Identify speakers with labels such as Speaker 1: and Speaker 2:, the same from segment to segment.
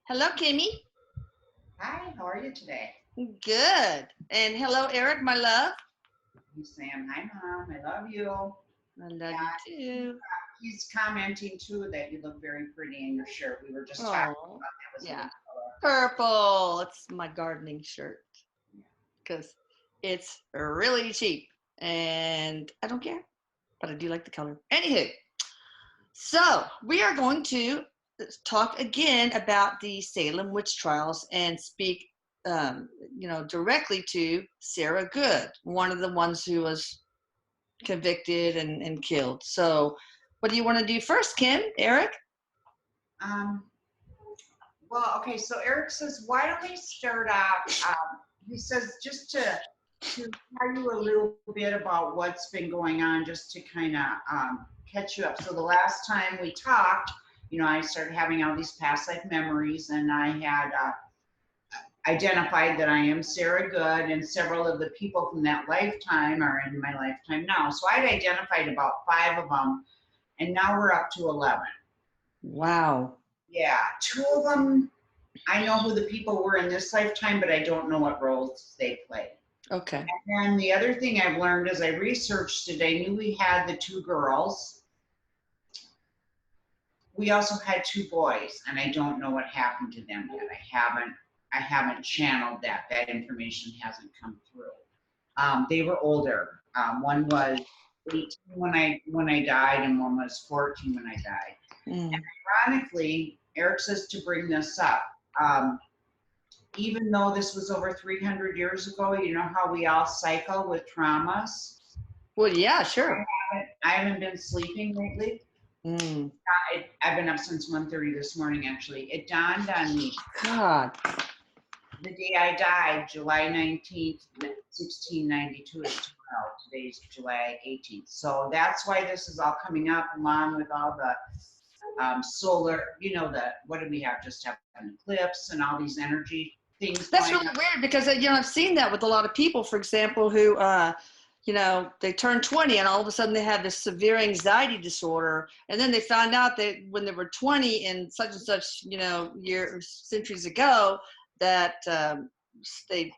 Speaker 1: Hello, Kimmy.
Speaker 2: Hi, how are you today?
Speaker 1: Good. And hello, Erik, my love.
Speaker 2: He's saying, hi, Mom, I love you.
Speaker 1: I love
Speaker 2: Yeah,
Speaker 1: you too.
Speaker 2: he's commenting too that you look very pretty in your shirt. We were just talking
Speaker 1: Oh,
Speaker 2: about that was a
Speaker 1: yeah.
Speaker 2: new color.
Speaker 1: Purple. It's my gardening shirt
Speaker 2: Yeah.
Speaker 1: because it's really cheap and I don't care, but I do like the color. Anywho, so we are going to talk again about the Salem witch trials and speak, directly to Sarah Good, one of the ones who was convicted and killed. So what do you want to do first, Kim, Erik?
Speaker 2: Um, well, okay, so Erik says, why don't we start out? He says, just to tell you a little bit about what's been going on, just to kind of catch you up. So the last time we talked, I started having all these past life memories, and I had identified that I am Sarah Good, and several of the people from that lifetime are in my lifetime now. So I'd identified about 5 of them, and now we're up to 11.
Speaker 1: Wow.
Speaker 2: Yeah, 2 of them, I know who the people were in this lifetime, but I don't know what roles they played.
Speaker 1: Okay.
Speaker 2: And then the other thing I've learned as I researched it, I knew we had the 2 girls. We also had 2 boys, and I don't know what happened to them yet. I haven't channeled that. That information hasn't come through. They were older. One was 18 when I died, and one was 14 when I died.
Speaker 1: Mm.
Speaker 2: And ironically, Erik says to bring this up. Even though this was over 300 years ago, you know how we all cycle with traumas?
Speaker 1: Well, yeah, sure.
Speaker 2: I haven't been sleeping lately.
Speaker 1: Mm.
Speaker 2: I've been up since 1:30 this morning, actually. It dawned on me
Speaker 1: God.
Speaker 2: the day I died, July 19th, 1692 is tomorrow. Today's July 18th. So that's why this is all coming up along with all the solar, what do we have? Just have an eclipse and all these energy things
Speaker 1: That's
Speaker 2: going
Speaker 1: really
Speaker 2: on.
Speaker 1: weird because, I've seen that with a lot of people, for example, who, they turn 20 and all of a sudden they have this severe anxiety disorder. And then they found out that when they were 20 and such, years, centuries ago, that they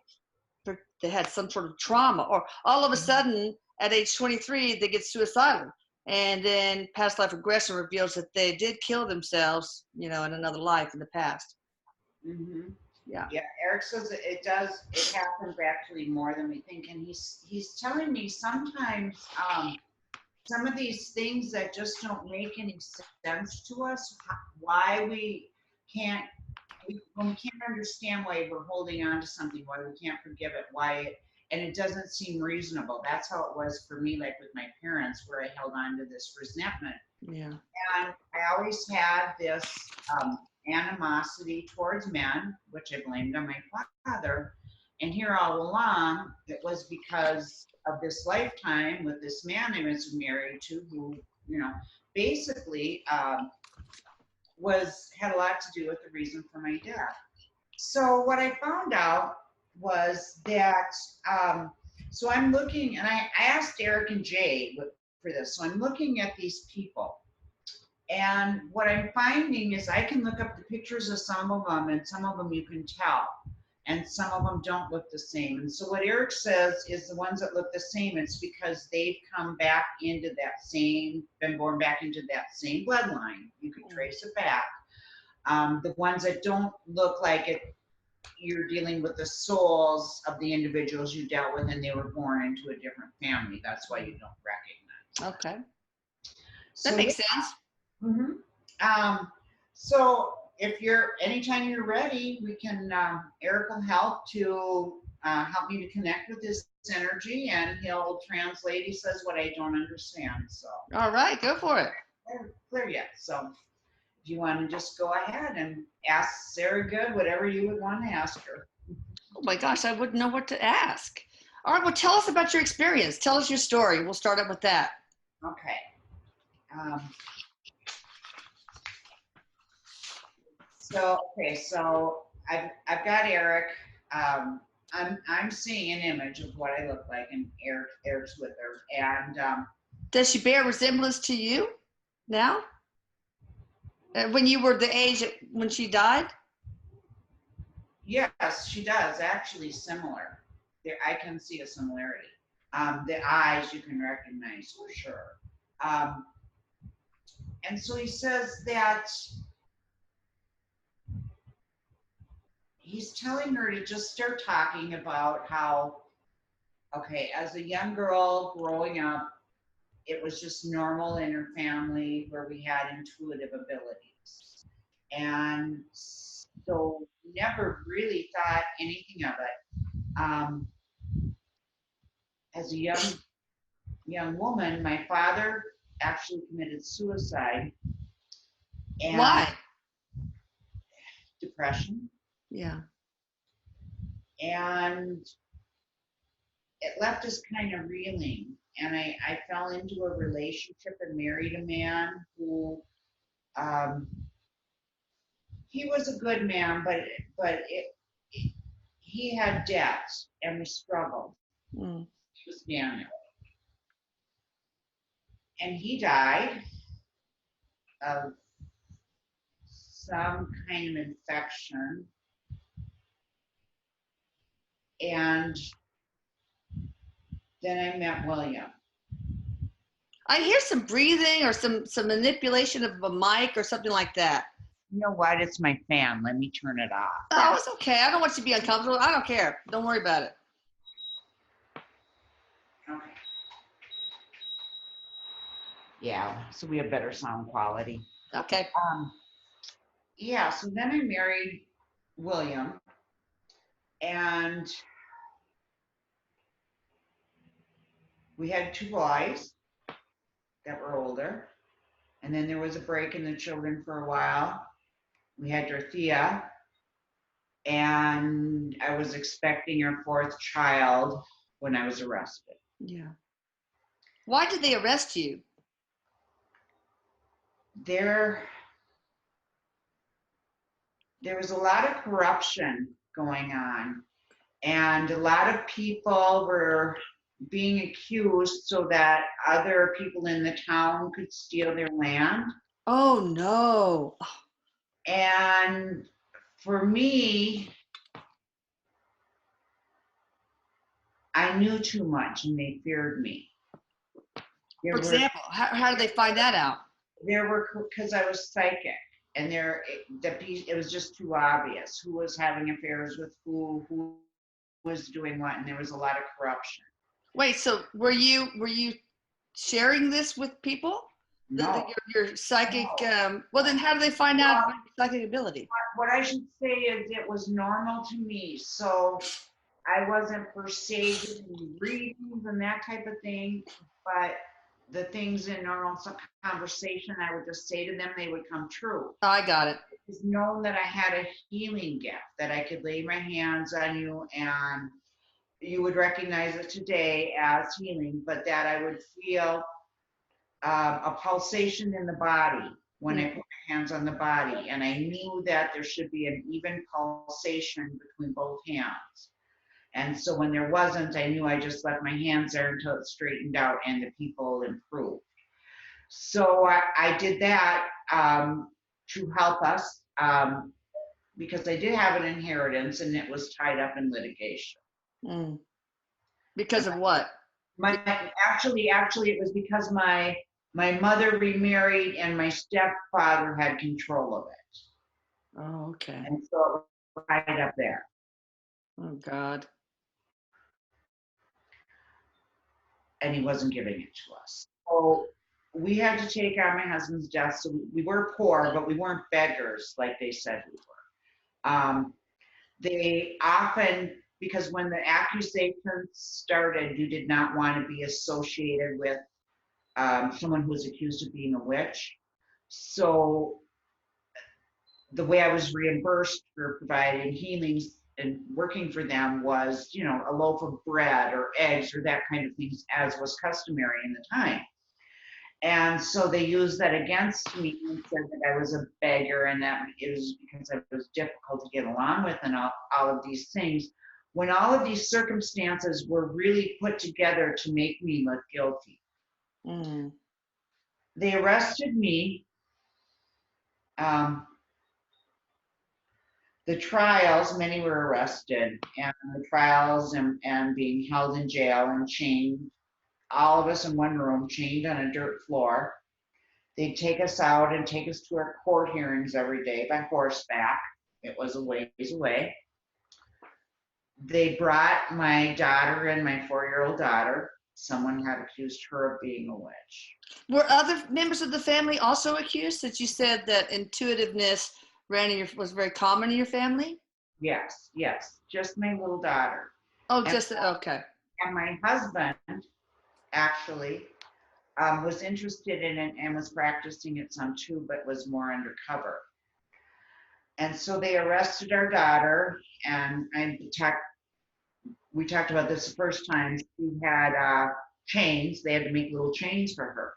Speaker 1: they had some sort of trauma, or all of a sudden at age 23 they get suicidal, and then past life regression reveals that they did kill themselves, in another life in the past.
Speaker 2: Mm-hmm.
Speaker 1: Yeah.
Speaker 2: Yeah, Erik says it does. It happens actually more than we think, and he's telling me sometimes some of these things that just don't make any sense to us. Why can't when we can't understand why we're holding on to something, why we can't forgive it, and it doesn't seem reasonable. That's how it was for me, like with my parents, where I held on to this resentment.
Speaker 1: Yeah.
Speaker 2: And I always had this animosity towards men, which I blamed on my father. And here all along, it was because of this lifetime with this man I was married to, who, basically had a lot to do with the reason for my death. So what I found out was that, so I'm looking, and I asked Erik and Jay for this. So I'm looking at these people. And what I'm finding is I can look up the pictures of some of them, and some of them you can tell, and some of them don't look the same. And so what Erik says is the ones that look the same, it's because they've come back into been born back into that same bloodline. You can trace it back. The ones that don't look like it, you're dealing with the souls of the individuals you dealt with, and they were born into a different family. That's why you don't recognize.
Speaker 1: Okay.
Speaker 2: So
Speaker 1: That makes
Speaker 2: yeah.
Speaker 1: sense.
Speaker 2: Mm-hmm. So anytime you're ready, we can, Erik will help me to connect with this energy, and he'll translate. He says what I don't understand. So
Speaker 1: All right, go for it.
Speaker 2: clear yet. So if you want to just go ahead and ask Sarah Good whatever you would want to ask her.
Speaker 1: Oh my gosh, I wouldn't know what to ask. All right, well, tell us about your experience. Tell us your story. We'll start up with that.
Speaker 2: Okay. So I've got Erik. I'm seeing an image of what I look like, and Erik's with her. And
Speaker 1: Does she bear resemblance to you now? When you were the age when she died?
Speaker 2: Yes, she does. Actually, similar. There, I can see a similarity. The eyes you can recognize for sure. Um, and so he says that he's telling her to just start talking about how, okay, as a young girl growing up, it was just normal in her family where we had intuitive abilities. And so never really thought anything of it. As a young woman, my father actually committed suicide and
Speaker 1: Why?
Speaker 2: depression,
Speaker 1: Yeah.
Speaker 2: and it left us kind of reeling. And I fell into a relationship and married a man who um, he was a good man, but he had debts and we struggled.
Speaker 1: Mm.
Speaker 2: He was Daniel, and he died of some kind of infection, and then I met William.
Speaker 1: I hear some breathing or some manipulation of a mic or something like that.
Speaker 2: You know what? It's my fan. Let me turn it off.
Speaker 1: Oh, it's okay. I don't want you to be uncomfortable. I don't care. Don't worry about it.
Speaker 2: Okay. Yeah, so we have better sound quality.
Speaker 1: Okay.
Speaker 2: Yeah, so then I married William, and we had 2 boys that were older. And then there was a break in the children for a while. We had Dorothea, and I was expecting our 4th child when I was arrested.
Speaker 1: Yeah. Why did they arrest you?
Speaker 2: There was a lot of corruption going on, and a lot of people were being accused so that other people in the town could steal their land.
Speaker 1: Oh no.
Speaker 2: And for me, I knew too much and they feared me.
Speaker 1: For example, how did they find that out?
Speaker 2: There were, because I was psychic, and it was just too obvious who was having affairs with who was doing what, and there was a lot of corruption.
Speaker 1: Wait, so were you sharing this with people?
Speaker 2: No.
Speaker 1: Your psychic.
Speaker 2: No.
Speaker 1: Well, then how do they find out about your psychic ability?
Speaker 2: What I should say is it was normal to me, so I wasn't per se doing readings and that type of thing, but the things in normal conversation, I would just say to them, they would come true.
Speaker 1: I got it.
Speaker 2: It's known that I had a healing gift, that I could lay my hands on you and you would recognize it today as healing, but that I would feel a pulsation in the body when I put my hands on the body. And I knew that there should be an even pulsation between both hands. And so when there wasn't, I knew I just left my hands there until it straightened out and the people improved. So I did that to help us because I did have an inheritance and it was tied up in litigation.
Speaker 1: Mm. Because of what?
Speaker 2: Actually, it was because my mother remarried and my stepfather had control of it.
Speaker 1: Oh, okay.
Speaker 2: And so it was tied up there.
Speaker 1: Oh God.
Speaker 2: And he wasn't giving it to us. So we had to take on my husband's death. So we were poor, but we weren't beggars like they said we were. They often, because when the accusations started, you did not want to be associated with someone who was accused of being a witch. So the way I was reimbursed for providing healings and working for them was, a loaf of bread or eggs or that kind of things, as was customary in the time. And so they used that against me and said that I was a beggar and that it was because I was difficult to get along with and all of these things. When all of these circumstances were really put together to make me look guilty.
Speaker 1: Mm.
Speaker 2: They arrested me. the trials, many were arrested, and the trials and being held in jail and chained, all of us in one room, chained on a dirt floor. They'd take us out and take us to our court hearings every day by horseback. It was a ways away. They brought my daughter and my 4-year-old daughter. Someone had accused her of being a witch.
Speaker 1: Were other members of the family also accused? That you said that intuitiveness was very common in your family?
Speaker 2: Yes, just my little daughter.
Speaker 1: Oh,
Speaker 2: And,
Speaker 1: okay.
Speaker 2: and my husband actually was interested in it and was practicing it some too, but was more undercover. And so they arrested our daughter, and we talked about this the first time. She had chains. They had to make little chains for her.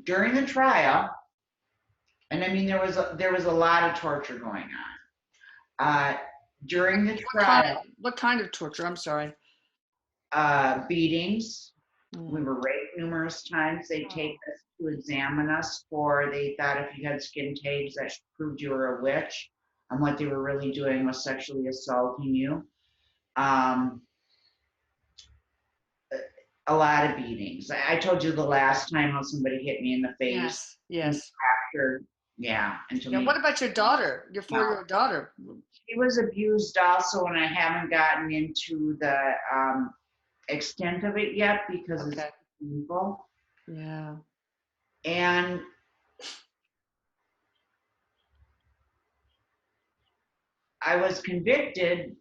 Speaker 2: During the trial, and I mean there was a lot of torture going on. During the trial,
Speaker 1: what kind of torture? I'm sorry.
Speaker 2: Beatings. We were raped numerous times. They'd take us to examine us they thought if you had skin tags that proved you were a witch. And what they were really doing was sexually assaulting you. A lot of beatings. I told you the last time how somebody hit me in the face.
Speaker 1: Yes.
Speaker 2: Yeah.
Speaker 1: What about your daughter, your 4-year-old daughter?
Speaker 2: She was abused also, and I haven't gotten into the extent of it yet because it's painful.
Speaker 1: Yeah.
Speaker 2: And I was convicted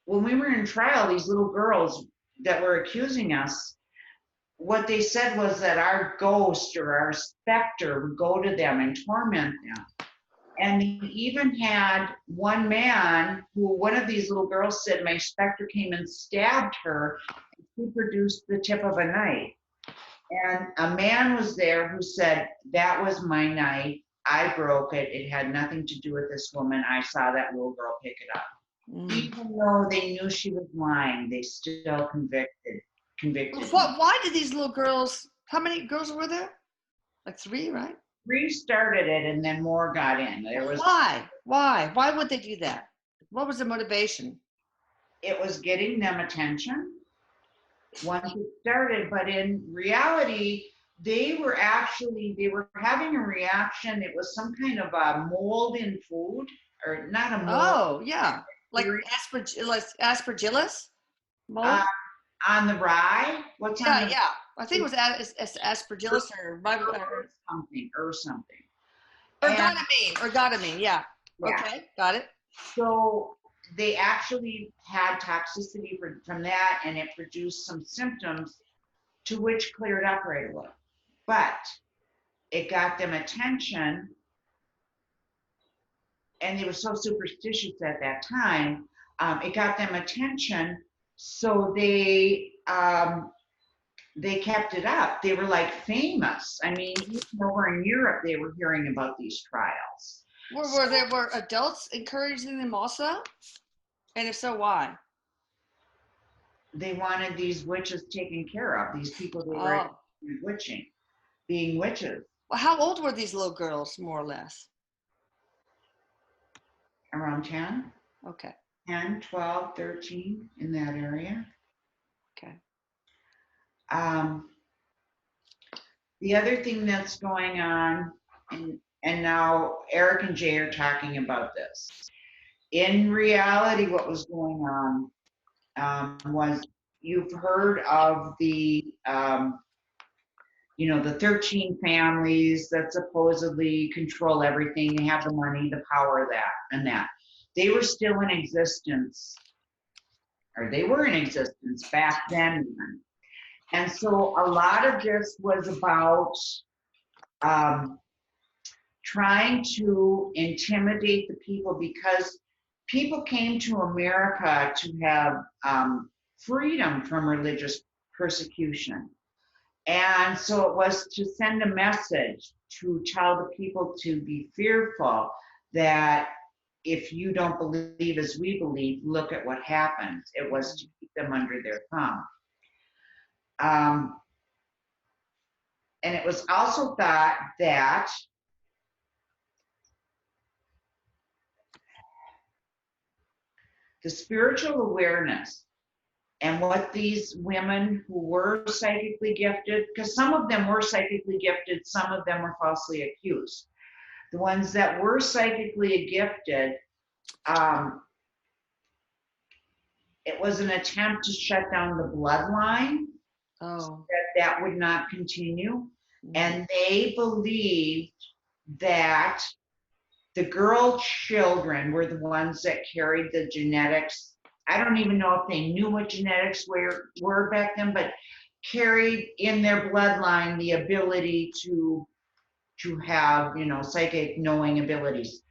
Speaker 2: when we were in trial. These little girls that were accusing us, what they said was that our ghost or our specter would go to them and torment them. And they even had one man who, one of these little girls said, my specter came and stabbed her, and she produced the tip of a knife. And a man was there who said, that was my knife. I broke it. It had nothing to do with this woman. I saw that little girl pick it up. Even though they knew she was lying, they still convicted.
Speaker 1: Why did these little girls, how many girls were there? Like 3, right?
Speaker 2: 3 started it, and then more got in.
Speaker 1: Why would they do that? What was the motivation?
Speaker 2: It was getting them attention once it started, but in reality, they were having a reaction. It was some kind of a mold in food, or not a mold.
Speaker 1: Oh, yeah. Like aspergillus mold?
Speaker 2: On the rye? What's on the
Speaker 1: Yeah. I think it was aspergillus or
Speaker 2: something.
Speaker 1: Ergotamine, yeah. Okay, got it.
Speaker 2: So they actually had toxicity from that, and it produced some symptoms to which cleared up right away. But it got them attention, and they were so superstitious at that time. It got them attention, so they kept it up. They were like famous. I mean, even over in Europe, they were hearing about these trials.
Speaker 1: Were adults encouraging them also? And if so, why?
Speaker 2: They wanted these witches taken care of. These people they were being witches.
Speaker 1: Well, how old were these little girls, more or less?
Speaker 2: Around 10.
Speaker 1: Okay.
Speaker 2: 10, 12, 13, in that area.
Speaker 1: Okay.
Speaker 2: The other thing that's going on, and now Erik and Jay are talking about this. In reality, what was going on was, you've heard of the, the 13 families that supposedly control everything. They have the money, the power, that. They were still in existence, or they were in existence back then. And so a lot of this was about trying to intimidate the people, because people came to America to have freedom from religious persecution. And so it was to send a message to tell the people to be fearful, that if you don't believe as we believe, look at what happens. It was to keep them under their thumb. And it was also thought that the spiritual awareness and what these women who were psychically gifted, because some of them were psychically gifted, some of them were falsely accused. The ones that were psychically gifted, it was an attempt to shut down the bloodline, so that would not continue. And they believed that the girl children were the ones that carried the genetics. I don't even know if they knew what genetics were back then, but carried in their bloodline the ability to have, you know, psychic knowing abilities.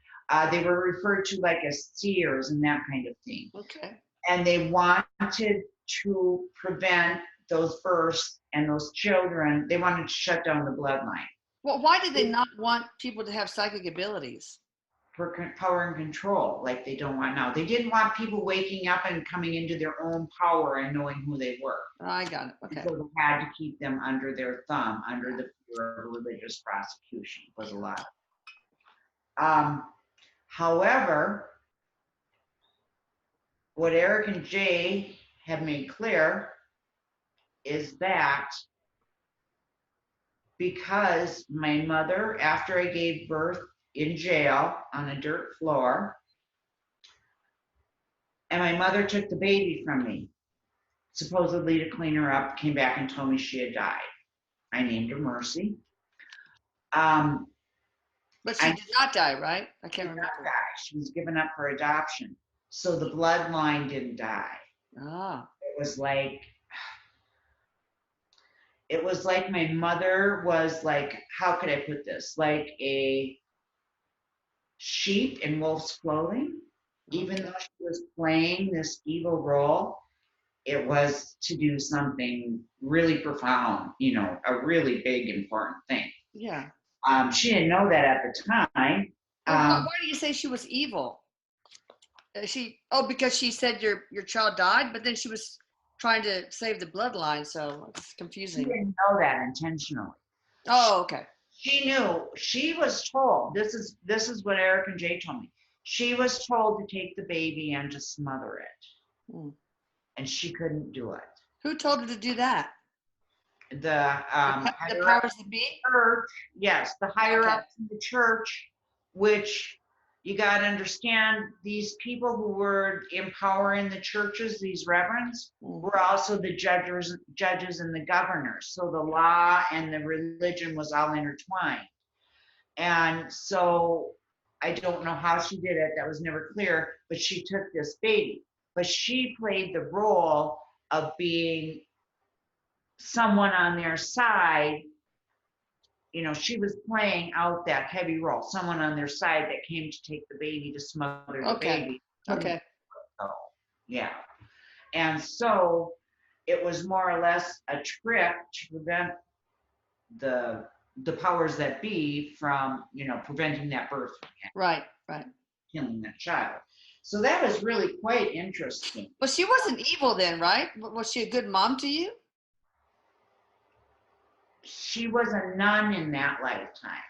Speaker 2: They were referred to like as seers and that kind of thing.
Speaker 1: Okay.
Speaker 2: And they wanted to prevent those births and those children. They wanted to shut down the bloodline.
Speaker 1: Well, why did they not want people to have psychic abilities?
Speaker 2: For power and control, like they don't want now. They didn't want people waking up and coming into their own power and knowing who they were.
Speaker 1: I got it. Okay.
Speaker 2: So they had to keep them under their thumb, under the fear of religious prosecution. Was a lot. However, what Erik and Jay have made clear is that because my mother, after I gave birth in jail on a dirt floor, and my mother took the baby from me, supposedly to clean her up, came back and told me she had died. I named her Mercy.
Speaker 1: But she did not die, right? I can't remember.
Speaker 2: Not die. She was given up for adoption. So the bloodline didn't die. It was like my mother was like, how could I put this? Like a sheep in wolf's clothing. Even though she was playing this evil role, it was to do something really profound, you know, a really big, important thing.
Speaker 1: Yeah.
Speaker 2: She didn't know that at the time.
Speaker 1: Why do you say she was evil? Because she said your child died, but then she was trying to save the bloodline, so it's confusing.
Speaker 2: She didn't know that intentionally.
Speaker 1: Oh, okay.
Speaker 2: She knew. She was told. This is what Erik and Jay told me. She was told to take the baby and to smother it, and she couldn't do it.
Speaker 1: Who told her to do that?
Speaker 2: The
Speaker 1: powers that be?
Speaker 2: Church, yes, the higher ups in the church, which you got to understand, these people who were empowering the churches, these reverends, were also the judges and the governors. So the law and the religion was all intertwined. And so I don't know how she did it. That was never clear, but she took this baby. But she played the role of being someone on their side. You know, she was playing out that heavy role, someone on their side that came to take the baby, to smother the baby.
Speaker 1: Okay.
Speaker 2: So, yeah. And so it was more or less a trick to prevent the powers that be from, you know, preventing that birth from happening.
Speaker 1: Right.
Speaker 2: Killing that child. So that was really quite interesting.
Speaker 1: Well, she wasn't evil then, right? Was she a good mom to you?
Speaker 2: She was a nun in that lifetime.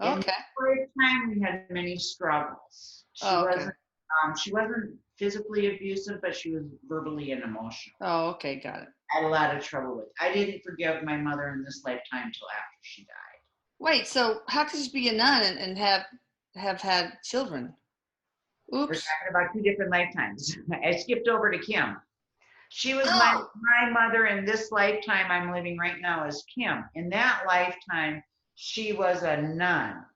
Speaker 1: Okay.
Speaker 2: In that lifetime, we had many struggles. She wasn't physically abusive, but she was verbally and emotional.
Speaker 1: Oh, okay, got it.
Speaker 2: I had a lot of trouble with. I didn't forgive my mother in this lifetime until after she died.
Speaker 1: Wait, so how could she be a nun and have had children? Oops.
Speaker 2: We're talking about two different lifetimes. I skipped over to Kim. She was my mother in this lifetime I'm living right now as Kim. In that lifetime, she was a nun.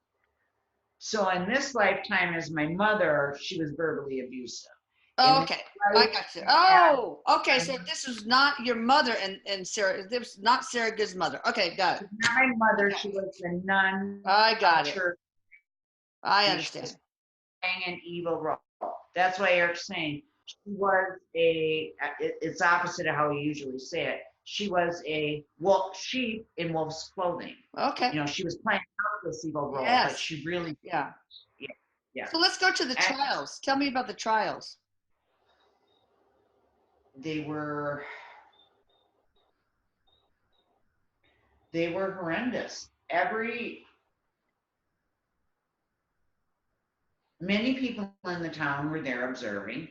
Speaker 2: So in this lifetime as my mother, she was verbally abusive.
Speaker 1: Oh, okay, I got you. Oh, okay, so this was not your mother and Sarah. This was not Sarah Good's mother. Okay, got it.
Speaker 2: Not my mother. Okay. She was a nun.
Speaker 1: I got it. I understand.
Speaker 2: She was playing an evil role. That's why Erik's saying she was it's opposite of how we usually say it. She was a sheep in wolf's clothing.
Speaker 1: Okay.
Speaker 2: You know, she was playing out this evil role, but she really.
Speaker 1: Yeah.
Speaker 2: Yeah.
Speaker 1: So let's go to the trials. Tell me about the trials.
Speaker 2: They were horrendous. Many people in the town were there observing.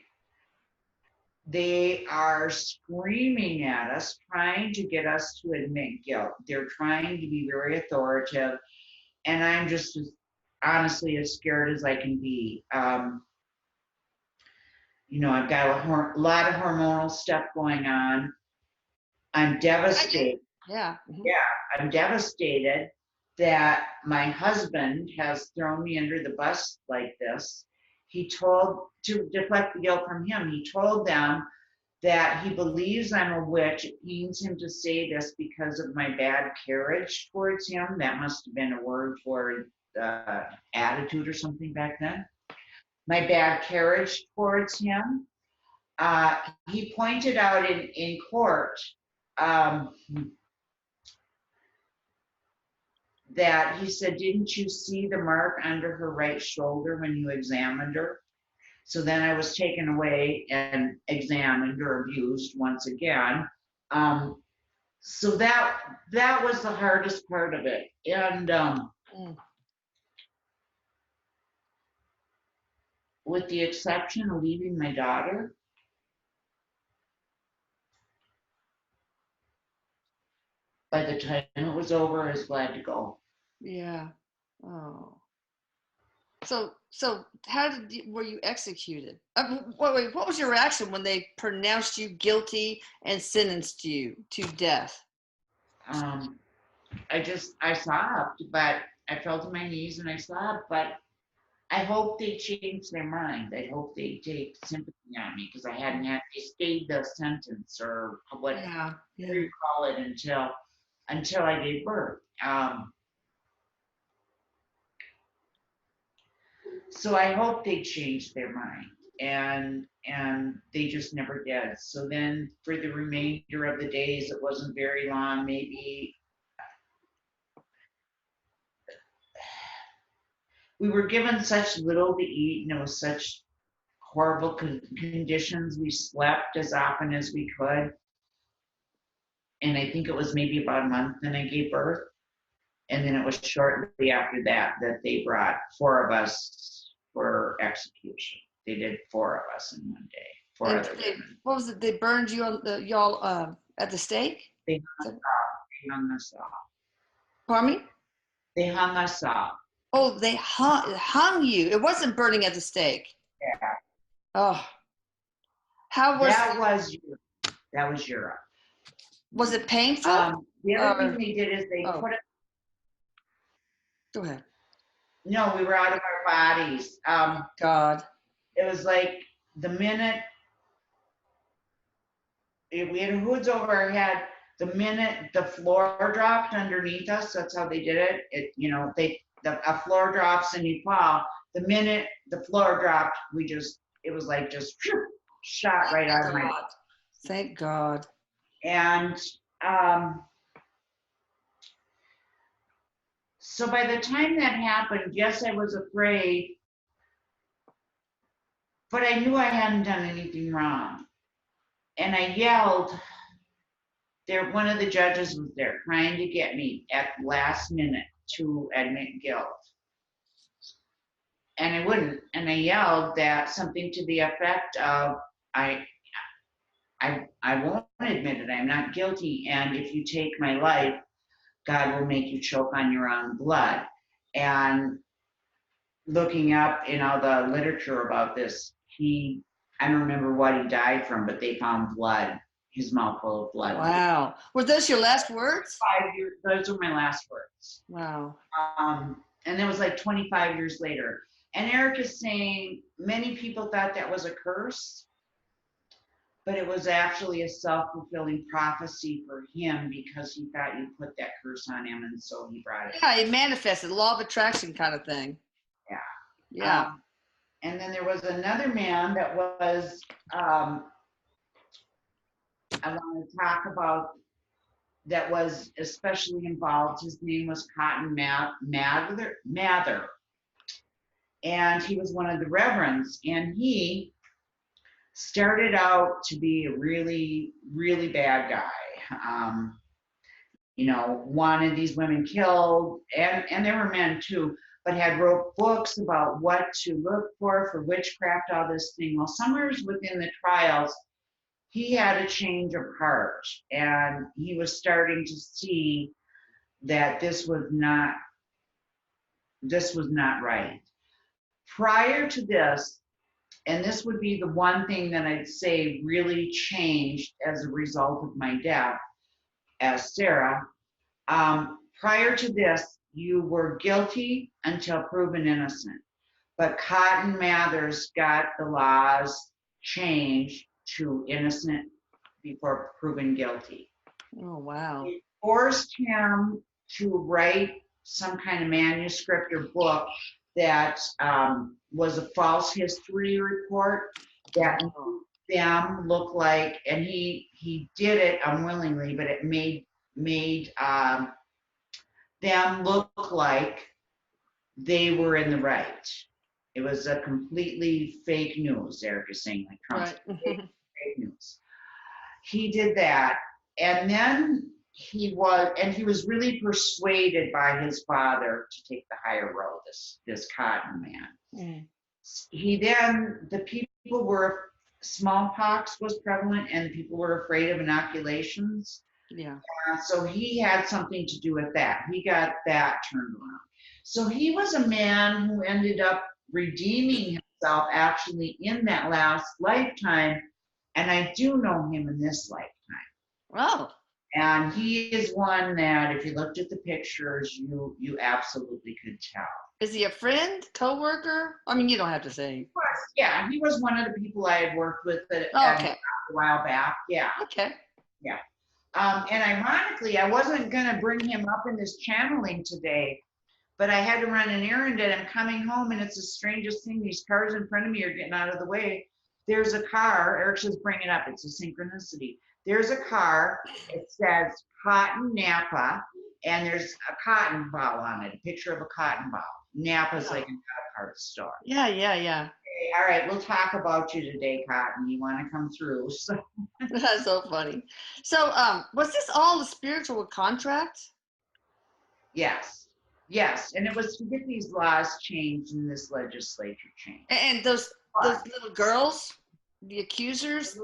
Speaker 2: they are screaming at us, trying to get us to admit guilt. They're trying to be very authoritative, and I'm just honestly as scared as I can be. I've got a lot of hormonal stuff going on. I'm devastated.
Speaker 1: Yeah.
Speaker 2: Yeah, I'm devastated that my husband has thrown me under the bus like this. He told, to deflect the guilt from him, he told them that he believes I'm a witch. It pains him to say this because of my bad carriage towards him. That must have been a word for attitude or something back then. My bad carriage towards him. He pointed out in court um, that he said, didn't you see the mark under her right shoulder when you examined her? So then I was taken away and examined or abused once again. So that was the hardest part of it. And with the exception of leaving my daughter, by the time it was over, I was glad to go.
Speaker 1: Yeah. Oh. So were you executed? Wait, what was your reaction when they pronounced you guilty and sentenced you to death?
Speaker 2: I sobbed, but I fell to my knees and I sobbed, but I hope they change their mind. I hope they take sympathy on me because they stayed the sentence or whatever you call it until I gave birth. So I hope they changed their mind, and they just never did. So then for the remainder of the days, it wasn't very long, maybe we were given such little to eat, and it was such horrible conditions. We slept as often as we could. And I think it was maybe about a month then I gave birth. And then it was shortly after that they brought four of us for execution. They did four of us in one day. Four other women.
Speaker 1: What was it? They burned you on y'all at the stake?
Speaker 2: They hung us off.
Speaker 1: Pardon me?
Speaker 2: They hung us off.
Speaker 1: Oh, they hung you. It wasn't burning at the stake.
Speaker 2: Yeah.
Speaker 1: Oh. How was
Speaker 2: that was Europe.
Speaker 1: Was it painful?
Speaker 2: The other thing they did is they put it.
Speaker 1: Go ahead.
Speaker 2: No, we were out of our bodies.
Speaker 1: God.
Speaker 2: It was like the minute we had hoods over our head, the minute the floor dropped underneath us, that's how they did it. A floor drops and you fall. The minute the floor dropped, it was like just shot right out of my body.
Speaker 1: Thank God.
Speaker 2: And so by the time that happened, yes, I was afraid, but I knew I hadn't done anything wrong. And I yelled. One of the judges was there trying to get me at the last minute to admit guilt. And I wouldn't. And I yelled that something to the effect of, I won't admit it. I'm not guilty. And if you take my life, God will make you choke on your own blood. And looking up in all the literature about this, I don't remember what he died from, but they found blood, his mouth full of blood.
Speaker 1: Wow. Were those your last words?
Speaker 2: 5 years, those were my last words.
Speaker 1: Wow.
Speaker 2: And that was like 25 years later. And Erik is saying many people thought that was a curse, but it was actually a self-fulfilling prophecy for him because he thought you put that curse on him, and so he brought it.
Speaker 1: Yeah, it manifested, law of attraction kind of thing.
Speaker 2: Yeah.
Speaker 1: Yeah.
Speaker 2: And then there was another man that was, I want to talk about, that was especially involved. His name was Cotton Mather. And he was one of the reverends. And he started out to be a really, really bad guy. Wanted these women killed, and there were men too, but had wrote books about what to look for witchcraft, all this thing. Well, somewhere within the trials, he had a change of heart, and he was starting to see that this was not right. Prior to this, and this would be the one thing that I'd say really changed as a result of my death as Sarah. Prior to this, you were guilty until proven innocent. But Cotton Mather's got the laws changed to innocent before proven guilty.
Speaker 1: Oh, wow.
Speaker 2: It forced him to write some kind of manuscript or book that was a false history report that made them look like, and he did it unwillingly, but it made them look like they were in the right. It was a completely fake news. Eric is saying, like Trump's
Speaker 1: Right.
Speaker 2: fake news. He did that, and then he was really persuaded by his father to take the higher road. This Cotton man. The people were, smallpox was prevalent, and people were afraid of inoculations.
Speaker 1: Yeah.
Speaker 2: So he had something to do with that. He got that turned around. So he was a man who ended up redeeming himself actually in that last lifetime. And I do know him in this lifetime.
Speaker 1: Oh.
Speaker 2: And he is one that if you looked at the pictures, you absolutely could tell.
Speaker 1: Is he a friend, coworker? I mean, you don't have to say.
Speaker 2: Yeah, he was one of the people I had worked with a while back. Yeah.
Speaker 1: Okay.
Speaker 2: Yeah. And ironically, I wasn't going to bring him up in this channeling today, but I had to run an errand and I'm coming home, and it's the strangest thing. These cars in front of me are getting out of the way. There's a car. Eric says, bring it up. It's a synchronicity. There's a car. It says Cotton Napa, and there's a cotton ball on it, a picture of a cotton ball. Napa's like an art store.
Speaker 1: Yeah.
Speaker 2: Okay, all right, we'll talk about you today, Cotton. You want to come through? So.
Speaker 1: That's so funny. So, was this all a spiritual contract?
Speaker 2: Yes, and it was to get these laws changed and this legislature changed.
Speaker 1: And those little girls, the accusers,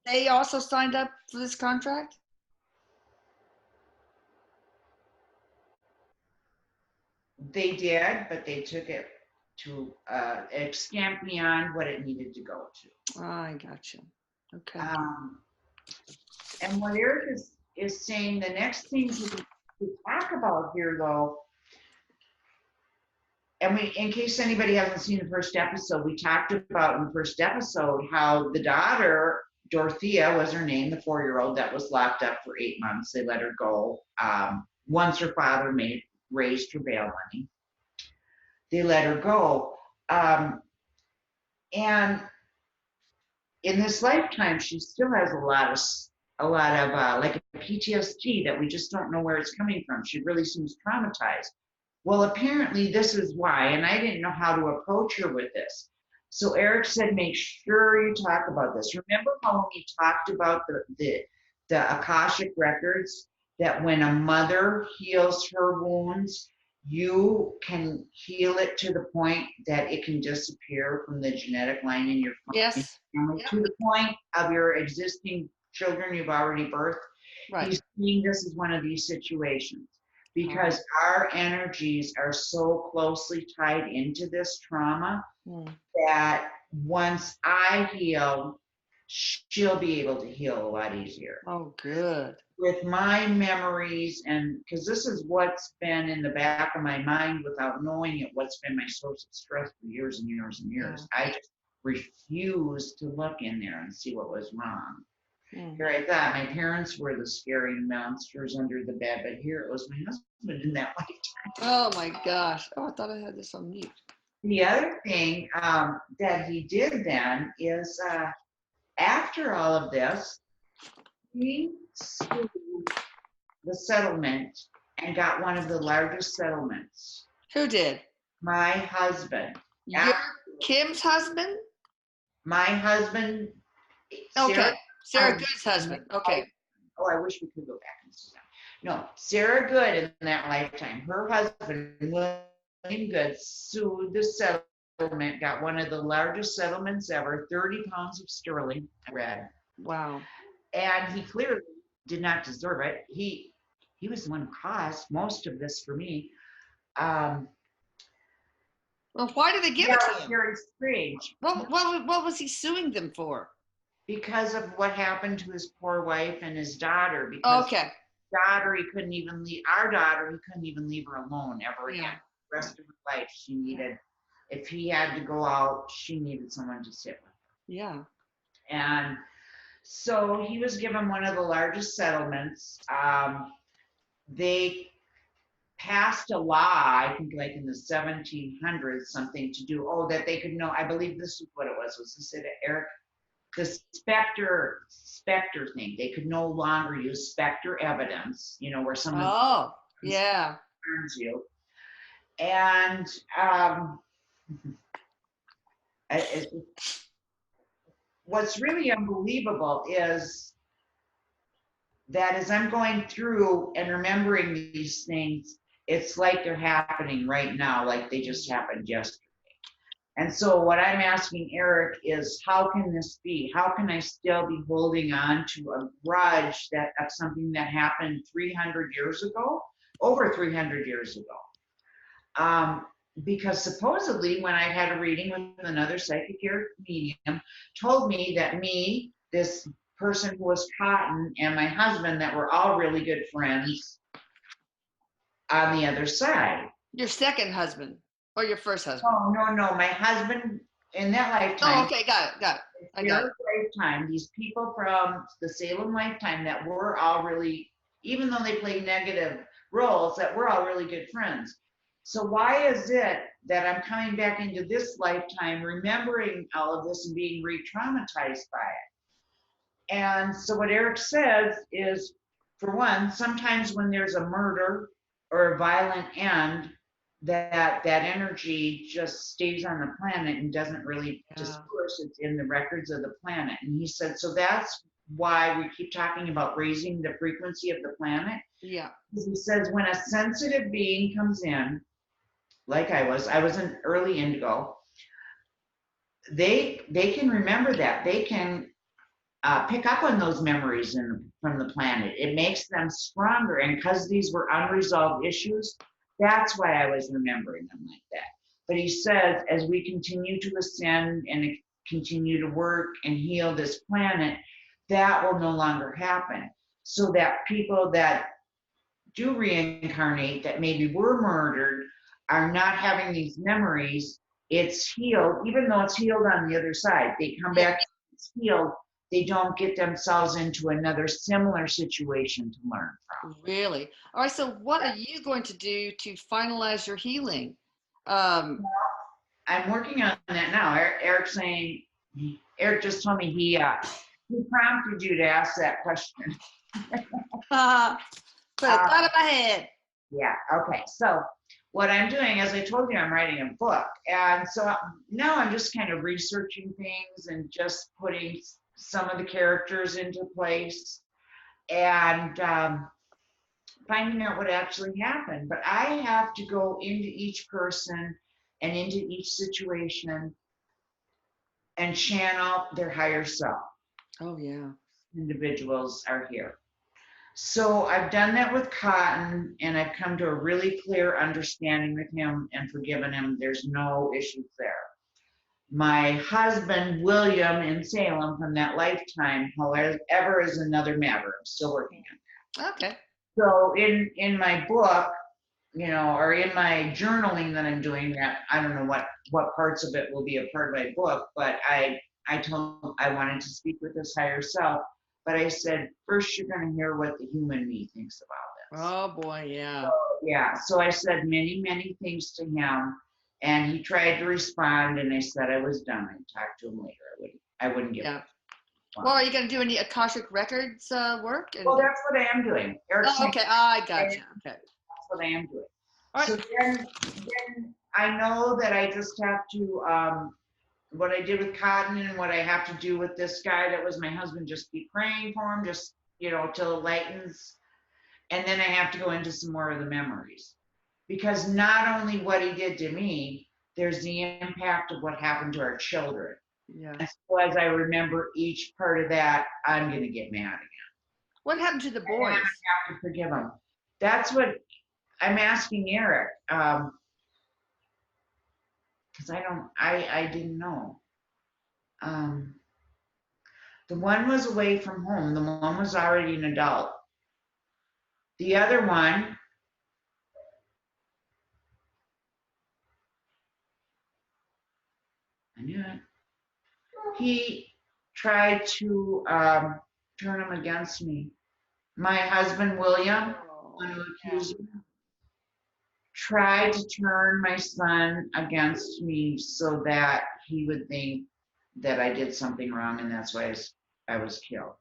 Speaker 1: they also signed up for this contract?
Speaker 2: They did, but they took it to extent beyond what it needed to go to.
Speaker 1: I gotcha. Okay.
Speaker 2: And what Erik is saying, the next thing to talk about here, though, and in case anybody hasn't seen the first episode, we talked about in the first episode how the daughter, Dorothea was her name, the 4-year-old that was locked up for 8 months. They let her go. Once her father raised her bail money, they let her go. And in this lifetime, she still has a lot of like a PTSD that we just don't know where it's coming from. She really seems traumatized. Well, apparently this is why, and I didn't know how to approach her with this. So Erik said, make sure you talk about this. Remember how when we talked about the Akashic records, that when a mother heals her wounds, you can heal it to the point that it can disappear from the genetic line in your family to the point of your existing children you've already birthed.
Speaker 1: Right.
Speaker 2: He's seeing this as one of these situations because our energies are so closely tied into this trauma that once I heal, she'll be able to heal a lot easier.
Speaker 1: Oh, good.
Speaker 2: With my memories, and because this is what's been in the back of my mind without knowing it, what's been my source of stress for years and years and years. I just refused to look in there and see what was wrong. Here I thought my parents were the scary monsters under the bed, but here it was my husband in that lifetime.
Speaker 1: Oh my gosh. Oh, I thought I had this on mute.
Speaker 2: The other thing that he did then is after all of this, he sued the settlement and got one of the largest settlements.
Speaker 1: Who did?
Speaker 2: My husband.
Speaker 1: Kim's husband?
Speaker 2: My husband.
Speaker 1: Okay. Sarah Good's husband. Okay.
Speaker 2: Oh, I wish we could go back and see that. No, Sarah Good in that lifetime, her husband, William Good, sued the settlement, got one of the largest settlements ever, 30 pounds of sterling, I read.
Speaker 1: Wow.
Speaker 2: And he clearly did not deserve it. He was the one who caused most of this for me. Um,
Speaker 1: Well, why did they give
Speaker 2: yeah,
Speaker 1: it
Speaker 2: it
Speaker 1: to
Speaker 2: was
Speaker 1: him?
Speaker 2: very strange
Speaker 1: What was he suing them for?
Speaker 2: because of what happened to his poor wife and his daughter. Because
Speaker 1: Okay.
Speaker 2: daughter, he couldn't even leave our daughter. He couldn't even leave her alone ever
Speaker 1: Yeah.
Speaker 2: again. The rest of her life, she needed. If he had to go out, she needed someone to sit with.
Speaker 1: Yeah.
Speaker 2: And so he was given one of the largest settlements. They passed a law, I think like in the 1700s, something to do, oh, that they could know, I believe this is what it was this it, Eric? The specter thing. They could no longer use specter evidence, where someone
Speaker 1: Oh, yeah.
Speaker 2: harms you. And um, it, what's really unbelievable is that as I'm going through and remembering these things, it's like they're happening right now, like they just happened yesterday. And so what I'm asking Erik is, how can this be? How can I still be holding on to a grudge of something that happened 300 years ago, over 300 years ago? Because supposedly when I had a reading with another psychic medium, told me that me, this person who was Cotton, and my husband, that were all really good friends on the other side.
Speaker 1: Your second husband or your first husband?
Speaker 2: Oh, no, my husband in that
Speaker 1: Oh,
Speaker 2: lifetime.
Speaker 1: okay, got it. I got it.
Speaker 2: Lifetime, these people from the Salem lifetime that were all really, even though they played negative roles, that we're all really good friends. So why is it that I'm coming back into this lifetime, remembering all of this and being re-traumatized by it? And so what Erik says is, for one, sometimes when there's a murder or a violent end, that energy just stays on the planet and doesn't really disperse. It's in the records of the planet. And he said, so that's why we keep talking about raising the frequency of the planet.
Speaker 1: Yeah.
Speaker 2: Because he says when a sensitive being comes in, like I was an early indigo, they can remember that. They can pick up on those memories from the planet. It makes them stronger. And because these were unresolved issues, that's why I was remembering them like that. But he says, as we continue to ascend and continue to work and heal this planet, that will no longer happen. So that people that do reincarnate, that maybe were murdered, are not having these memories. It's healed, even though it's healed on the other side. They come back, it's healed. They don't get themselves into another similar situation to learn from.
Speaker 1: Really? All right. So, what are you going to do to finalize your healing?
Speaker 2: I'm working on that now. Erik saying, Erik just told me he prompted you to ask that question.
Speaker 1: Put it out of my head.
Speaker 2: Yeah. Okay. So what I'm doing, as I told you, I'm writing a book, and so now I'm just kind of researching things and just putting some of the characters into place and finding out what actually happened. But I have to go into each person and into each situation and channel their higher self.
Speaker 1: Oh, yeah.
Speaker 2: Individuals are here. So I've done that with Cotton, and I've come to a really clear understanding with him and forgiven him. There's no issues there. My husband, William, in Salem from that lifetime, however, is another matter. I'm still working on
Speaker 1: that. Okay.
Speaker 2: So in my book, or in my journaling that I'm doing, that I don't know what parts of it will be a part of my book, but I told him I wanted to speak with his higher self. But I said, first you're going to hear what the human me thinks about this.
Speaker 1: Oh, boy, yeah.
Speaker 2: So, yeah, so I said many, many things to him, and he tried to respond, and I said I was done. I'd talk to him later. I wouldn't give up.
Speaker 1: Well, are you going to do any Akashic Records work?
Speaker 2: Well, that's what I am doing.
Speaker 1: Okay, I got you. Okay.
Speaker 2: That's what I am doing.
Speaker 1: Right.
Speaker 2: So then I know that I just have to, what I did with Cotton and what I have to do with this guy that was my husband, just keep praying for him, just, till it lightens. And then I have to go into some more of the memories. Because not only what he did to me, there's the impact of what happened to our children.
Speaker 1: Yeah.
Speaker 2: And so as I remember each part of that, I'm going to get mad again.
Speaker 1: What happened to the
Speaker 2: And I
Speaker 1: boys?
Speaker 2: have to forgive them. That's what I'm asking Erik, because I didn't know. The one was away from home. The one was already an adult. The other one, I knew it. He tried to turn him against me. My husband, William, one who accused me, tried to turn my son against me so that he would think that I did something wrong, and that's why I was killed.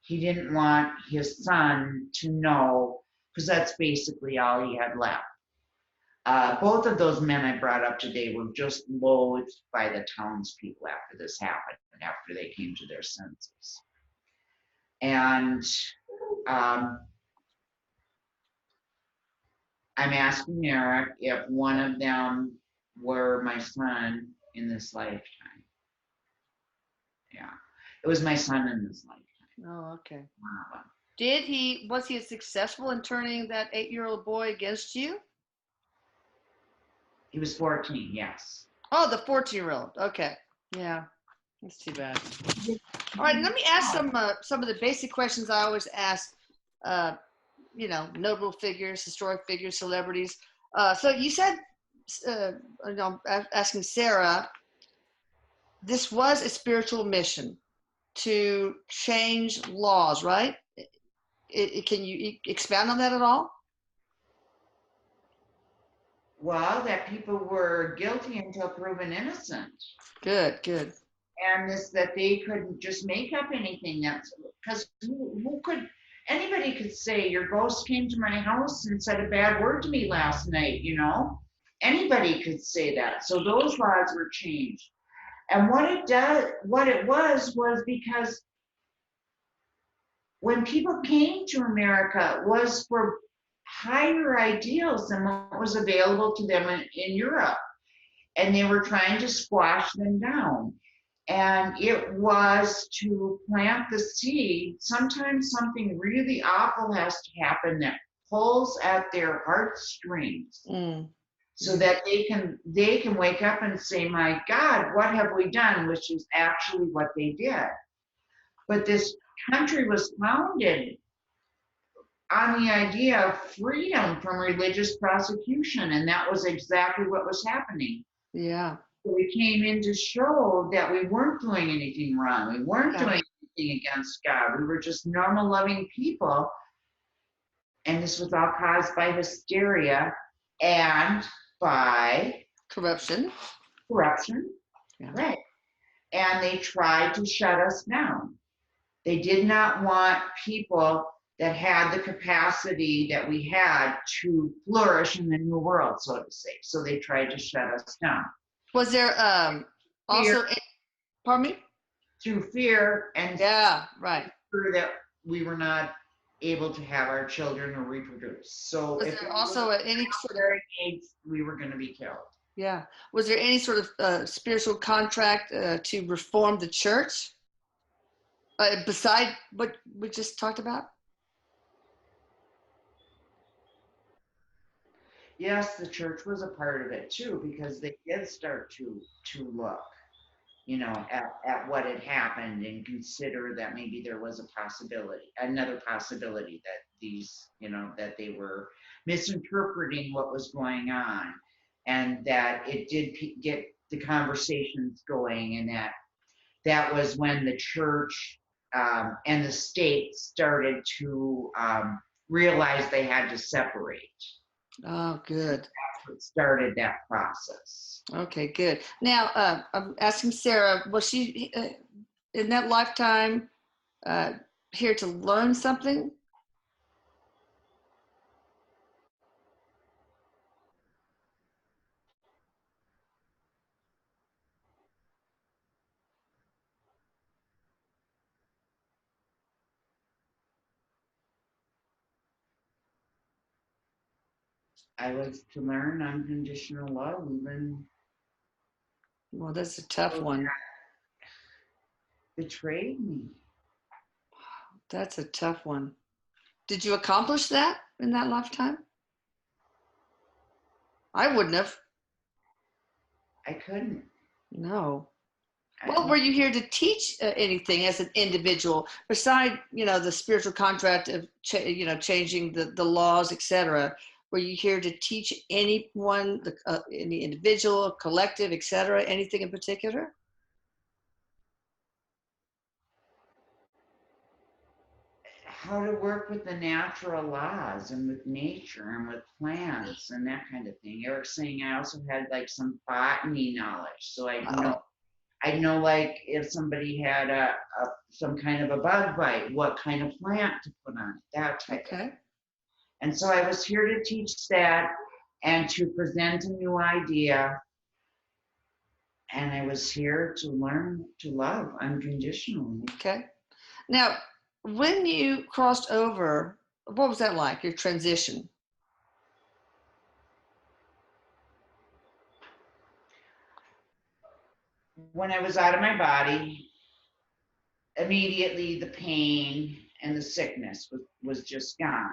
Speaker 2: He didn't want his son to know, because that's basically all he had left. Both of those men I brought up today were just loathed by the townspeople after this happened, after they came to their senses. And I'm asking Erik if one of them were my son in this lifetime. Yeah, it was my son in this lifetime.
Speaker 1: Oh, okay. Was he successful in turning that 8-year-old boy against you?
Speaker 2: He was 14, yes.
Speaker 1: Oh, the 14-year-old. Okay. Yeah. That's too bad. All right, let me ask some of the basic questions I always ask, notable figures, historic figures, celebrities. So you said, asking Sarah, this was a spiritual mission to change laws, right? Can you expound on that at all?
Speaker 2: Well, that people were guilty until proven innocent.
Speaker 1: Good, good.
Speaker 2: And that they couldn't just make up anything. That's because who could, anybody could say your ghost came to my house and said a bad word to me last night, anybody could say that. So those laws were changed. And what it was because when people came to America, it was for higher ideals than what was available to them in Europe. And they were trying to squash them down. And it was to plant the seed. Sometimes something really awful has to happen that pulls at their heartstrings, so that they can wake up and say, my God, what have we done? Which is actually what they did. But this country was founded on the idea of freedom from religious prosecution, and that was exactly what was happening.
Speaker 1: Yeah.
Speaker 2: We came in to show that we weren't doing anything wrong. We weren't doing anything against God. We were just normal, loving people. And this was all caused by hysteria and by
Speaker 1: corruption.
Speaker 2: Corruption, yeah. Right. And they tried to shut us down. They did not want people that had the capacity that we had to flourish in the new world, so to say. So they tried to shut us down.
Speaker 1: Was there also, pardon me?
Speaker 2: Through fear and
Speaker 1: right.
Speaker 2: Fear that we were not able to have our children or reproduce. So
Speaker 1: was
Speaker 2: if
Speaker 1: there also any sort of
Speaker 2: age, we were going to be killed.
Speaker 1: Yeah. Was there any sort of spiritual contract to reform the church beside what we just talked about?
Speaker 2: Yes, the church was a part of it too, because they did start to look, at what had happened and consider that maybe there was another possibility that these, that they were misinterpreting what was going on, and that it did get the conversations going, and that was when the church and the state started to realize they had to separate.
Speaker 1: Oh, good.
Speaker 2: That's what started that process.
Speaker 1: Okay, good. Now, I'm asking Sarah, was she in that lifetime here to learn something?
Speaker 2: I was to learn unconditional love, even.
Speaker 1: Well, that's a tough one.
Speaker 2: betrayed me.
Speaker 1: That's a tough one. Did you accomplish that in that lifetime? I wouldn't have.
Speaker 2: I couldn't.
Speaker 1: No.
Speaker 2: I,
Speaker 1: Well, were you here to teach anything as an individual, beside, the spiritual contract of, changing the laws, etc.? Were you here to teach anyone, any individual, collective, etc., anything in particular?
Speaker 2: how to work with the natural laws and with nature and with plants and that kind of thing. Eric's saying I also had like some botany knowledge, so
Speaker 1: Oh,
Speaker 2: I know like if somebody had some kind of a bug bite, what kind of plant to put on it, that type of.
Speaker 1: okay.
Speaker 2: And so I was here to teach that and to present a new idea. And I was here to learn to love unconditionally.
Speaker 1: Okay. Now, when you crossed over, what was that like, your transition?
Speaker 2: When I was out of my body, immediately the pain and the sickness was just gone.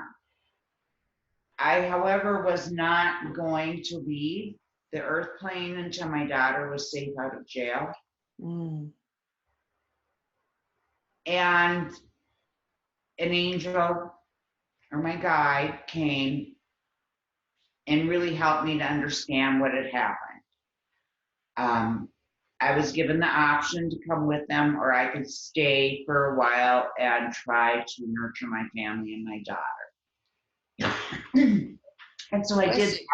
Speaker 2: I, however, was not going to leave the earth plane until my daughter was safe out of jail.
Speaker 1: Mm,
Speaker 2: And an angel or my guide came and really helped me to understand what had happened. I was given the option to come with them, or I could stay for a while and try to nurture my family and my daughter. And so I
Speaker 1: bless
Speaker 2: did,
Speaker 1: you.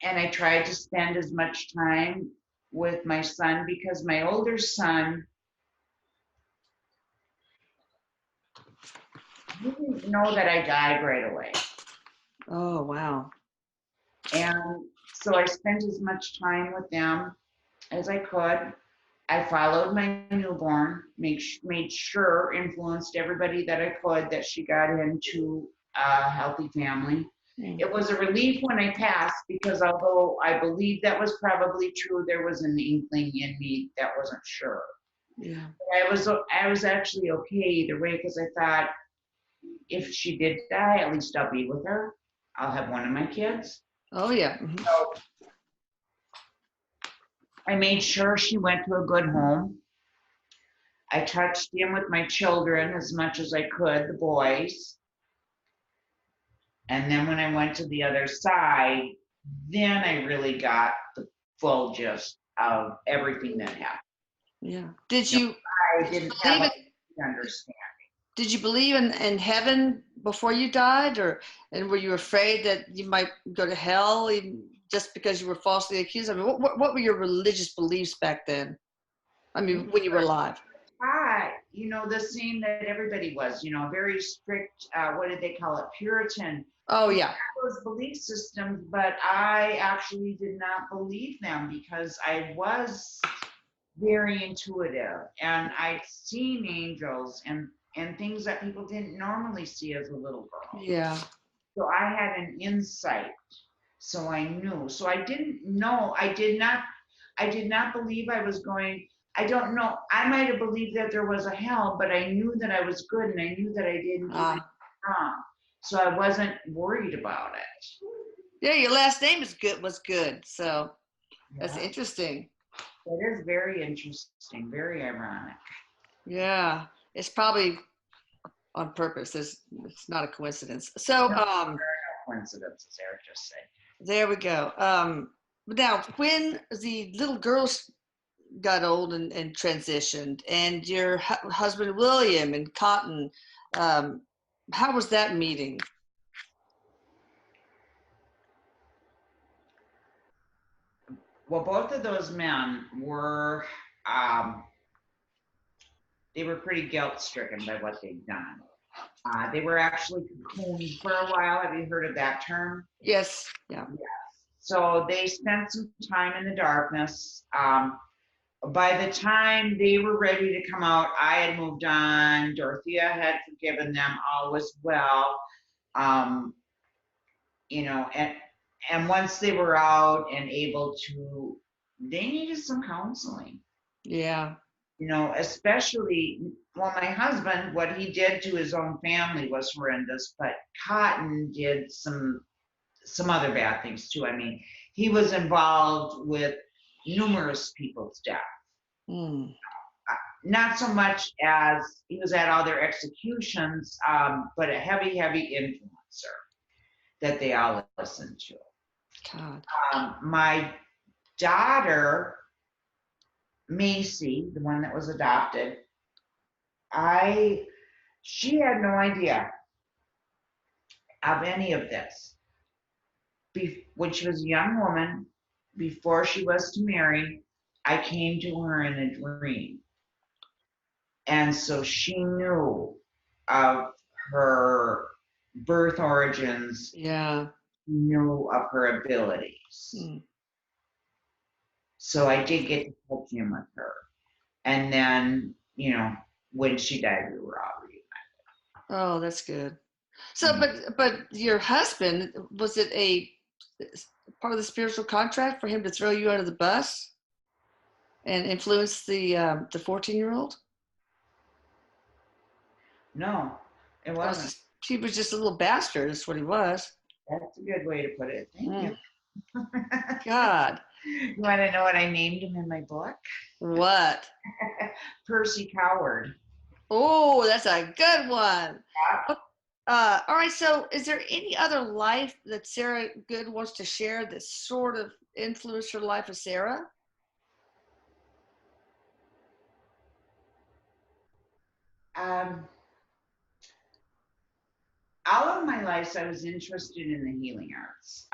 Speaker 2: and I tried to spend as much time with my son because my older son, he didn't know that I died right away.
Speaker 1: Oh, wow.
Speaker 2: And so I spent as much time with them as I could. I followed my newborn, made sure, influenced everybody that I could that she got into a healthy family.
Speaker 1: Mm,
Speaker 2: It was a relief when I passed because although I believed that was probably true, there was an inkling in me that wasn't sure.
Speaker 1: yeah.
Speaker 2: I was actually okay either way because I thought if she did die, at least I'll be with her. I'll have one of my kids.
Speaker 1: Oh, yeah. Mhm.
Speaker 2: So I made sure she went to a good home. I touched in with my children as much as I could, the boys. And then when I went to the other side, then I really got the full gist of everything that happened.
Speaker 1: Yeah. Did
Speaker 2: You know,
Speaker 1: you
Speaker 2: I
Speaker 1: did you
Speaker 2: didn't have
Speaker 1: believe
Speaker 2: a
Speaker 1: in
Speaker 2: understanding.
Speaker 1: did you believe in heaven before you died, and were you afraid that you might go to hell even just because you were falsely accused? I mean, what were your religious beliefs back then? I
Speaker 2: We
Speaker 1: mean, when you were alive.
Speaker 2: taught, the same that everybody was, very strict, what did they call it, Puritan.
Speaker 1: Oh,
Speaker 2: We
Speaker 1: yeah.
Speaker 2: had those belief systems, but I actually did not believe them because I was very intuitive and I'd seen angels and things that people didn't normally see as a little girl.
Speaker 1: Yeah.
Speaker 2: So I had an insight. So I knew. So I didn't know. I did not believe I was going. I don't know. I might have believed that there was a hell, but I knew that I was good and I knew that I didn't do anything wrong. So I wasn't worried about it.
Speaker 1: Yeah, your last name was good. So that's
Speaker 2: Yeah.
Speaker 1: interesting.
Speaker 2: It is very interesting, very ironic.
Speaker 1: Yeah. It's probably on purpose. It's not a coincidence. So
Speaker 2: No coincidences, Eric just said.
Speaker 1: there we go. Now, when the little girls got old and transitioned, and your husband William and Cotton, um, how was that meeting?
Speaker 2: Well, both of those men were, um, they were pretty guilt stricken by what they'd done. They were actually cocooned for a while. Have you heard of that term?
Speaker 1: Yes. Yeah.
Speaker 2: So they spent some time in the darkness. By the time they were ready to come out, I had moved on. Dorothea had forgiven them. All was well. Um, and once they were out and able to, they needed some counseling.
Speaker 1: Yeah.
Speaker 2: You know, especially, well, my husband, what he did to his own family was horrendous, but Cotton did some other bad things too. I mean, he was involved with numerous people's death.
Speaker 1: Mm.
Speaker 2: Not so much as he was at all their executions, but a heavy, heavy influencer that they all listened to.
Speaker 1: God.
Speaker 2: My daughter, Macy, the one that was adopted, she had no idea of any of this. When she was a young woman, before she was to marry, I came to her in a dream. And so she knew of her birth origins,
Speaker 1: Yeah.
Speaker 2: knew of her abilities.
Speaker 1: Mm.
Speaker 2: So I did get to touch in with her. And then, you know, when she died, we were all reunited.
Speaker 1: Oh, that's good. So, but your husband, was it a part of the spiritual contract for him to throw you under the bus and influence the 14-year-old?
Speaker 2: No, it wasn't.
Speaker 1: He was just a little bastard. That's what he was.
Speaker 2: That's a good way to put it. Thank
Speaker 1: Mm.
Speaker 2: you.
Speaker 1: God.
Speaker 2: You want to know what I named him in my book?
Speaker 1: What?
Speaker 2: Percy Coward.
Speaker 1: Oh, that's a good one.
Speaker 2: Yeah.
Speaker 1: All right. So, is there any other life that Sarah Good wants to share that sort of influenced her life of Sarah?
Speaker 2: All of my life, I was interested in the healing arts.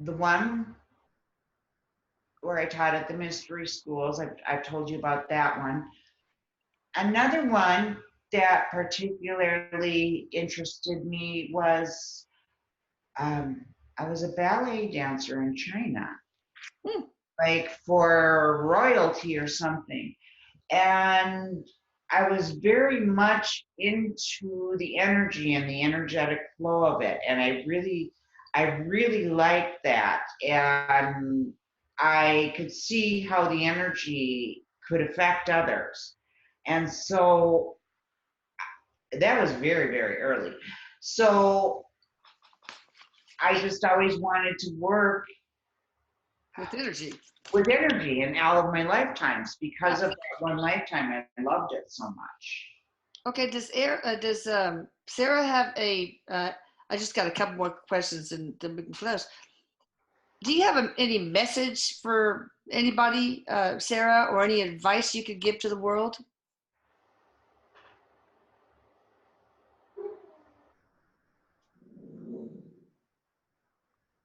Speaker 2: The one where I taught at the mystery schools, I've told you about that one. Another one that particularly interested me was I was a ballet dancer in China, like for royalty or something. And I was very much into the energy and the energetic flow of it. And I really liked that. And I could see how the energy could affect others. And so that was very, very early. So I just always wanted to work
Speaker 1: with
Speaker 2: energy in all of my lifetimes because of that one lifetime. I loved it so much.
Speaker 1: Okay. Does Sarah have a? I just got a couple more questions and then we can close. Do you have any message for anybody, Sarah, or any advice you could give to the world?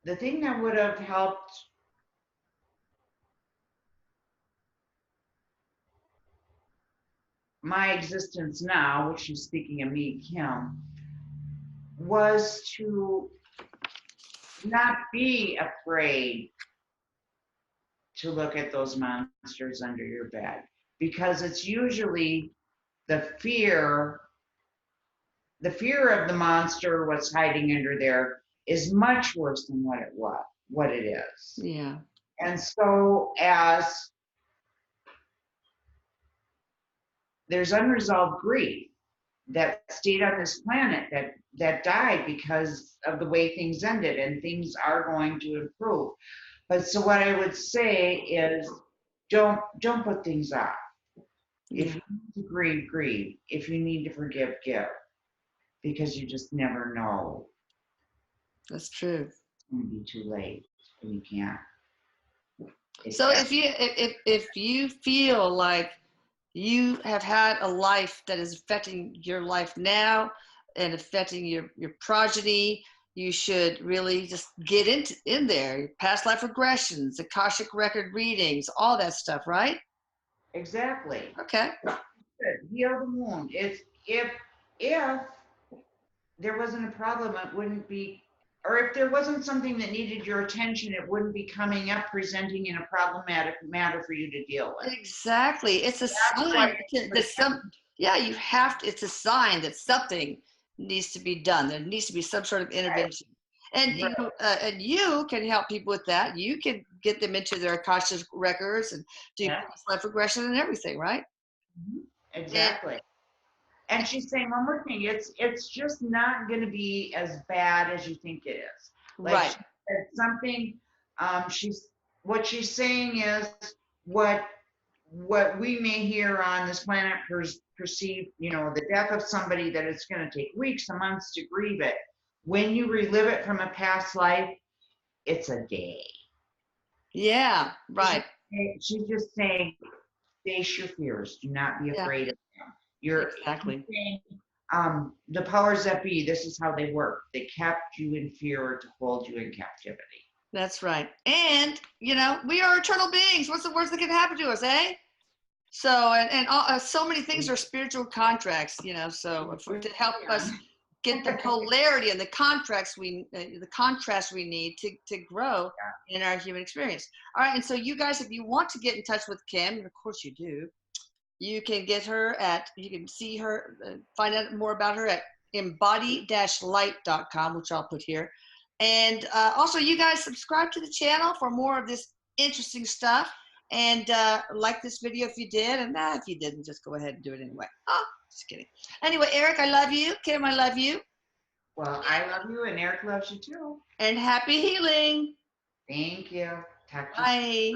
Speaker 2: The thing that would have helped my existence now, which is speaking of me, Kim, was to not be afraid to look at those monsters under your bed, because it's usually the fear of the monster, what's hiding under there, is much worse than what it is.
Speaker 1: Yeah.
Speaker 2: And so as there's unresolved grief that stayed on this planet, that died because of the way things ended, and things are going to improve. But so what I would say is don't put things off.
Speaker 1: Yeah.
Speaker 2: If you need to grieve, grieve. If you need to forgive, give. Because you just never know.
Speaker 1: That's true.
Speaker 2: It's going to be too late and you can't.
Speaker 1: So if you feel like you have had a life that is affecting your life now and affecting your progeny, you should really just get in there. Past life regressions, Akashic record readings, all that stuff, right?
Speaker 2: Exactly.
Speaker 1: Okay.
Speaker 2: Heal the wound. If there wasn't a problem, it wouldn't be, or if there wasn't something that needed your attention, it wouldn't be coming up, presenting in a problematic matter for you to deal with.
Speaker 1: Exactly. It's a sign that you have to, it's a sign that something needs to be done. There needs to be some sort of intervention. And and you can help people with that. You can get them into their Akashic records and do
Speaker 2: Yeah.
Speaker 1: past life regression and everything, right?
Speaker 2: Mhm. Exactly. And she's saying one more thing. It's just not going to be as bad as you think it is. Like
Speaker 1: Right.
Speaker 2: she said something. What she's saying is what we may hear on this planet perceive, the death of somebody, that it's going to take weeks and months to grieve it. When you relive it from a past life, it's a day.
Speaker 1: Yeah. Right.
Speaker 2: She's just saying, face your fears. Do not be
Speaker 1: Yeah.
Speaker 2: afraid of them. She's
Speaker 1: Exactly.
Speaker 2: saying, the powers that be, this is how they work. They kept you in fear to hold you in captivity.
Speaker 1: That's right. And we are eternal beings. What's the worst that can happen to us, eh? So so many things are spiritual contracts, so to help us get the polarity and the contrast we need to grow in our human experience. All right, and so you guys, if you want to get in touch with Kim, and of course you do, you can you can see her, find out more about her at embody-light.com, which I'll put here. And also, you guys subscribe to the channel for more of this interesting stuff. And like this video if you did, and if you didn't, just go ahead and do it anyway. Oh, just kidding. Anyway, Erik, I love you. Kim, I love you.
Speaker 2: Well, I love you, and Erik loves you too.
Speaker 1: And happy healing.
Speaker 2: Thank you.
Speaker 1: Bye.